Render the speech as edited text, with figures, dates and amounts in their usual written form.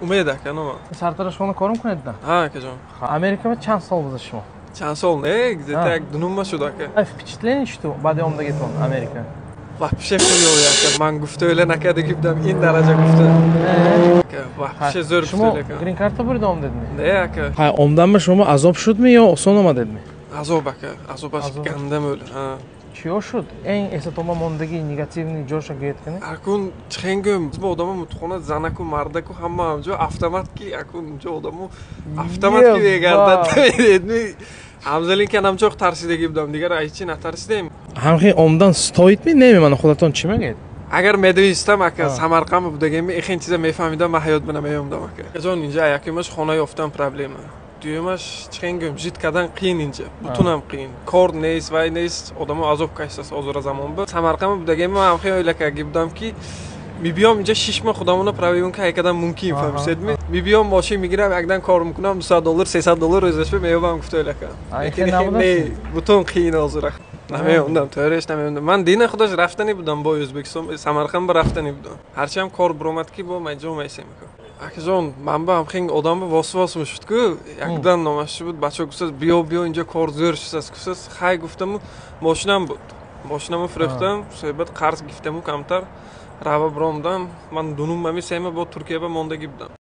Umid aka nima? sartaroshxona kor میکنید نه؟ Ha akajon. Amerika چند سال بوده شما؟ Chand sol ne? Где-то dunuma shud aka. Впечатление что بعد gitdim Amerika. Вообще хуёвый aka. Man gufta öyle nakada gibdam in daraja gufta. Aka вообще zo'r شما gufta aka. گرین کارت بردم dedmi? Ne aka? Ha ondan mı şoma azob şudmi yo sonoma dedmi? Azob aka. Azob gandam öyle. Ha. Чё шуд? Eng eslatoma mondagi negativniy jo'sh ketgani? Akun chiqengum. Bu odamı mutxona zanaku mardaku hamma hamjo avtomatki akun jo odamu avtomatki vegarda dedmi? Hamzalin kanam çok tarsidagi gibdam. Digar aychi natarsidem. Hamxi ondan stoyitmi nemi mana xudaton chimaga? Agar medvistam aka Samarqand budagami ikkinchida mefahmidam ma hayot bilan meyomdam aka. Jon inja ayakimiz xona yoftan problema. Duymash chiqengum jitkadan qiyin inja. Butun ham qiyin. Kor neys va neys odamı azob kaysas ozora zaman bu. Samarqand budagami ham xey o'ylaka gibdamki میبیام اینجا 6 ماه خودمون رو پرویون که یکدام ممکن فهمیدید میبیام ماشین میگیرم یکدام کار میکنم $200 $300 روزش به میوام گفته لکه نه بتون خین آزرخ نمیوندم تهرش نمیوندم من دین خودش رفتنی بودم با ازبکستان سمرقند رفتنی بودم هرچی هم کار برومد کی با مجموع میسه میکنم اکجان من با هم خیلی آدم با واسواس میشد که یکدام نامش بود بچه گفت بیا اینجا کار زور شد گفت خیلی گفتم ماشینم بود ماشینمو فروختم بعد قرض گرفتم کمتر Rava Brom'dan ben dunum mami sevme bu Türkiye'ye mondagi bidam.